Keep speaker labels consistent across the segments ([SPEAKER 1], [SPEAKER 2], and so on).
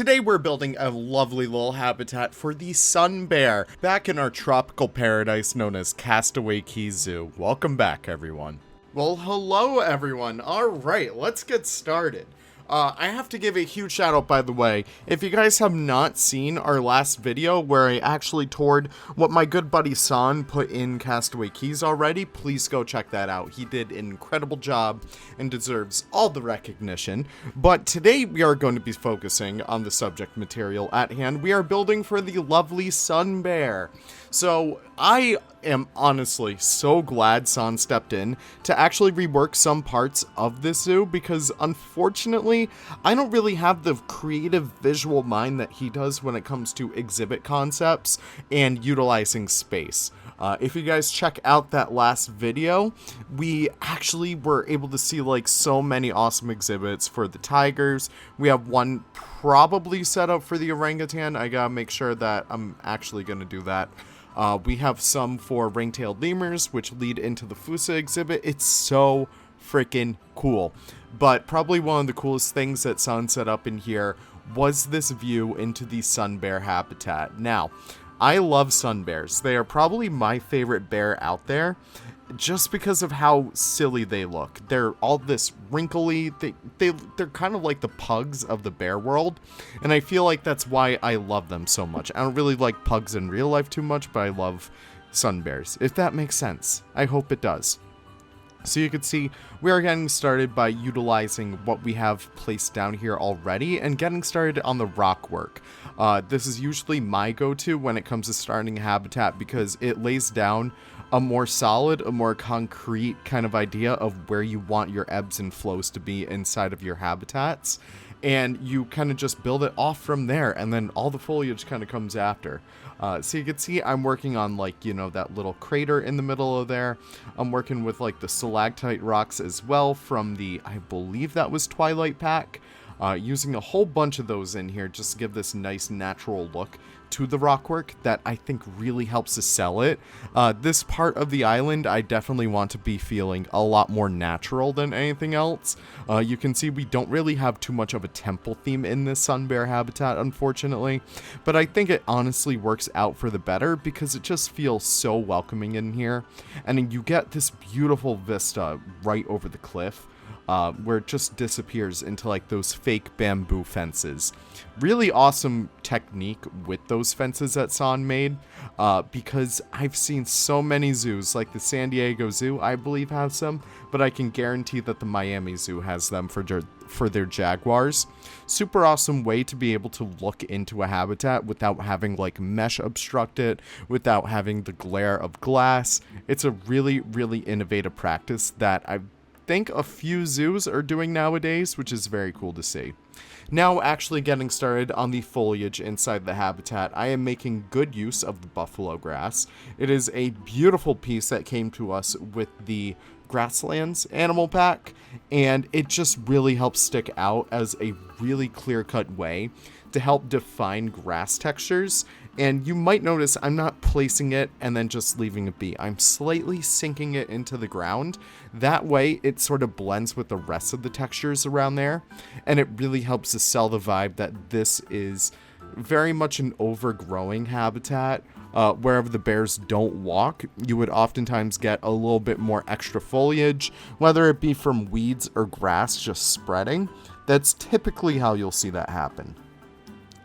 [SPEAKER 1] Today we're building a lovely little habitat for the sun bear back in our tropical paradise known as Castaway Key Zoo. Welcome back, everyone. Well, hello, everyone. All right, let's get started. I have to give a huge shout out, by the way. If you guys have not seen our last video where I actually toured what my good buddy San put in Castaway Keys already, please go check that out. He did an incredible job and deserves all the recognition. But today we are going to be focusing on the subject material at hand. We are building for the lovely sun bear. So I am honestly so glad San stepped in to actually rework some parts of this zoo, because unfortunately I don't really have the creative visual mind that he does when it comes to exhibit concepts and utilizing space. If you guys check out that last video, we actually were able to see like so many awesome exhibits for the tigers. We have one probably set up for the orangutan. I gotta make sure that I'm actually gonna do that. We have some for ring-tailed lemurs, which lead into the Fusa exhibit. It's so freaking cool. But probably one of the coolest things that San set up in here was this view into the sun bear habitat. Now, I love sun bears. They are probably my favorite bear out there, just because of how silly they look. They're all this wrinkly, they're kind of like the pugs of the bear world, and I feel like that's why I love them so much. I don't really like pugs in real life too much, but I love sun bears, if that makes sense. I hope it does. So you can see we are getting started by utilizing what we have placed down here already and getting started on the rock work. This is usually my go-to when it comes to starting a habitat, because it lays down a more solid, a more concrete kind of idea of where you want your ebbs and flows to be inside of your habitats. And you kind of just build it off from there, and then all the foliage kind of comes after. So you can see I'm working on, like, you know, that little crater in the middle of there. I'm working with like the stalactite rocks as well from the, I believe that was Twilight Pack. Using a whole bunch of those in here just to give this nice natural look to the rockwork that I think really helps to sell it. This part of the island I definitely want to be feeling a lot more natural than anything else. You can see we don't really have too much of a temple theme in this sun bear habitat, unfortunately, but I think it honestly works out for the better because it just feels so welcoming in here, and you get this beautiful vista right over the cliff. Where it just disappears into like those fake bamboo fences. Really awesome technique with those fences that San made, because I've seen so many zoos, like the San Diego Zoo I believe has some, but I can guarantee that the Miami Zoo has them for their jaguars. Super awesome way to be able to look into a habitat without having like mesh obstruct it, without having the glare of glass. It's a really, really innovative practice that I think a few zoos are doing nowadays, which is very cool to see. Now actually getting started on the foliage inside the habitat, I am making good use of the buffalo grass. It is a beautiful piece that came to us with the Grasslands animal pack, and it just really helps stick out as a really clear-cut way to help define grass textures. And you might notice I'm not placing it and then just leaving it be. I'm slightly sinking it into the ground. That way it sort of blends with the rest of the textures around there, and it really helps to sell the vibe that this is very much an overgrowing habitat. Wherever the bears don't walk, you would oftentimes get a little bit more extra foliage, whether it be from weeds or grass just spreading. That's typically how you'll see that happen.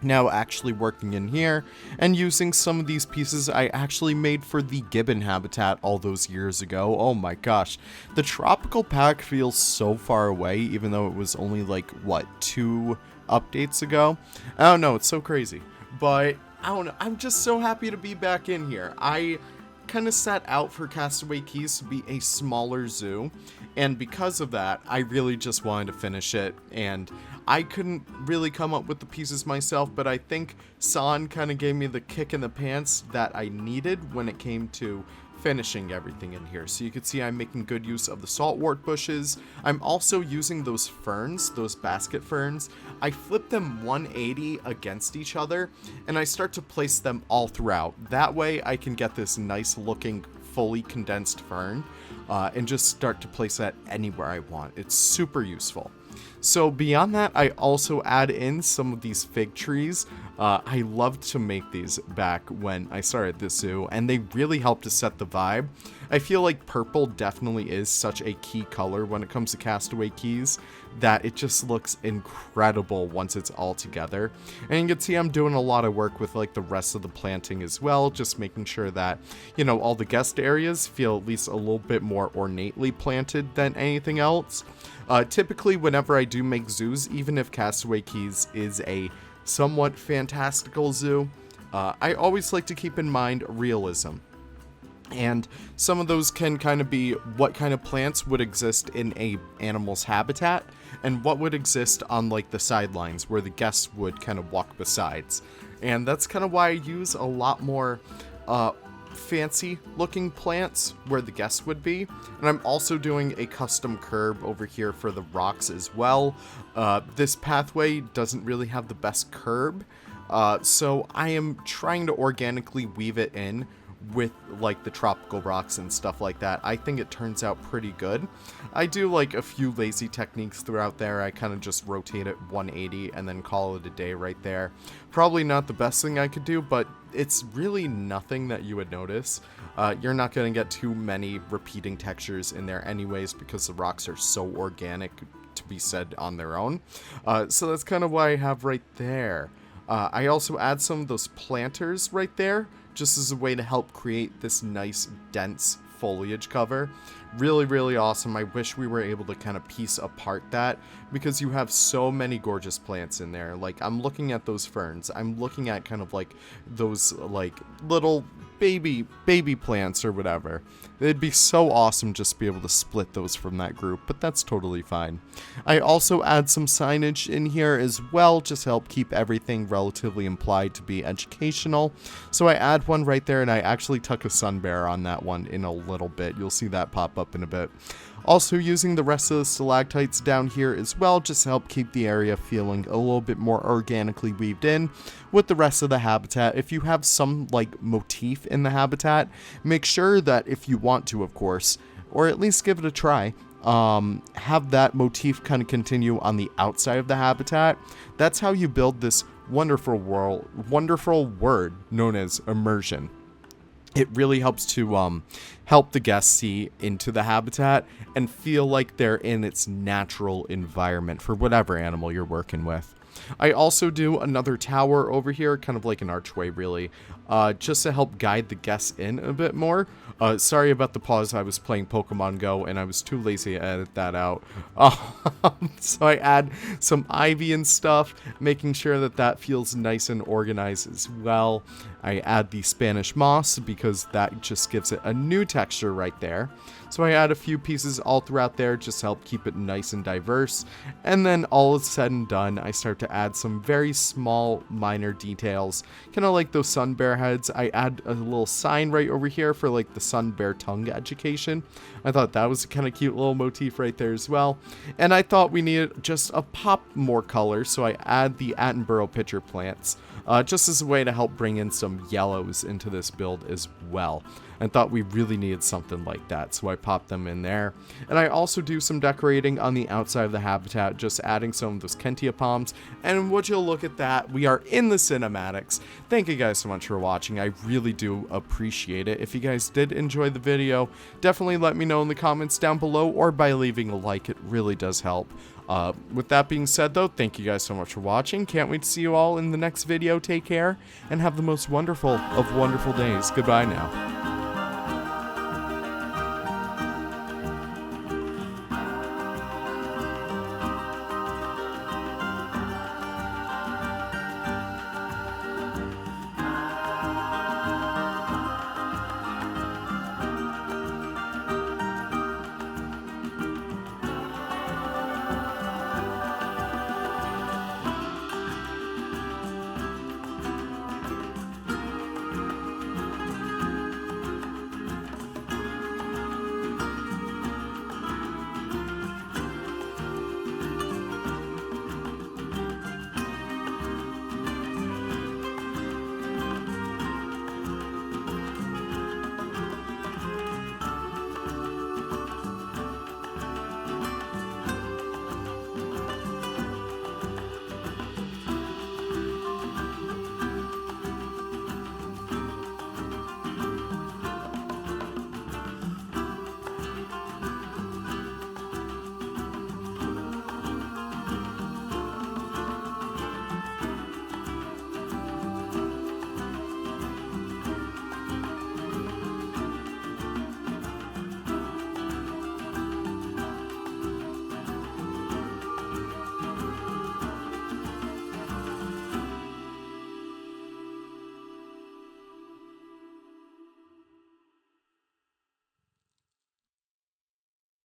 [SPEAKER 1] Now actually working in here and using some of these pieces I actually made for the gibbon habitat all those years ago. Oh my gosh, the tropical pack feels so far away, even though it was only like, what, 2 updates ago? I don't know, it's so crazy. But I don't know, I'm just so happy to be back in here. I kind of set out for Castaway Keys to be a smaller zoo, and because of that I really just wanted to finish it, and I couldn't really come up with the pieces myself, but I think San kind of gave me the kick in the pants that I needed when it came to finishing everything in here. So you can see I'm making good use of the saltwort bushes. I'm also using those ferns, those basket ferns. I flip them 180 against each other, and I start to place them all throughout. That way I can get this nice looking fully condensed fern, and just start to place that anywhere I want. It's super useful. So beyond that, I also add in some of these fig trees. I loved to make these back when I started this zoo, and they really help to set the vibe. I feel like purple definitely is such a key color when it comes to Castaway keys, that it just looks incredible once it's all together. And you can see I'm doing a lot of work with like the rest of the planting as well, just making sure that, you know, all the guest areas feel at least a little bit more ornately planted than anything else. Typically, whenever I do make zoos, even if Castaway Keys is a somewhat fantastical zoo, I always like to keep in mind realism. And some of those can kind of be what kind of plants would exist in a animal's habitat and what would exist on like the sidelines where the guests would kind of walk besides. And that's kind of why I use a lot more fancy looking plants where the guests would be. And I'm also doing a custom curb over here for the rocks as well. This pathway doesn't really have the best curb, so I am trying to organically weave it in with like the tropical rocks and stuff like that. I think it turns out pretty good. I do like a few lazy techniques throughout there. I kind of just rotate it 180 and then call it a day right there. Probably not the best thing I could do, but it's really nothing that you would notice. You're not going to get too many repeating textures in there anyways, because the rocks are so organic to be said on their own. So that's kind of why I have right there. I also add some of those planters right there, just as a way to help create this nice, dense foliage cover. Really, really awesome. I wish we were able to kind of piece apart that, because you have so many gorgeous plants in there. Like, I'm looking at those ferns. I'm looking at kind of like those like little baby plants or whatever. It'd be so awesome just to be able to split those from that group, but that's totally fine. I also add some signage in here as well, just to help keep everything relatively implied to be educational. So I add one right there, and I actually tuck a sun bear on that one in a little bit. You'll see that pop up in a bit. Also using the rest of the stalactites down here as well, just to help keep the area feeling a little bit more organically weaved in with the rest of the habitat. If you have some like motif in the habitat, make sure that if you want to, of course, or at least give it a try, have that motif kind of continue on the outside of the habitat. That's how you build this wonderful word known as immersion. It really helps to help the guests see into the habitat and feel like they're in its natural environment for whatever animal you're working with. I also do another tower over here, kind of like an archway really, just to help guide the guests in a bit more. Sorry about the pause, I was playing Pokemon Go and I was too lazy to edit that out. So I add some ivy and stuff, making sure that that feels nice and organized as well. I add the Spanish moss because that just gives it a new texture right there. So I add a few pieces all throughout there just to help keep it nice and diverse. And then all is said and done, I start to add some very small minor details, kind of like those sun bear heads. I add a little sign right over here for like the sun bear tongue education. I thought that was a kind of cute little motif right there as well. And I thought we needed just a pop more color, so I add the Attenborough pitcher plants, just as a way to help bring in some yellows into this build as well. I thought we really needed something like that, so I popped them in there. And I also do some decorating on the outside of the habitat, just adding some of those Kentia palms. And would you look at that, we are in the cinematics. Thank you guys so much for watching. I really do appreciate it. If you guys did enjoy the video, definitely let me know in the comments down below or by leaving a like. It really does help. With that being said though, thank you guys so much for watching. Can't wait to see you all in the next video. Take care and have the most wonderful of wonderful days. Goodbye now.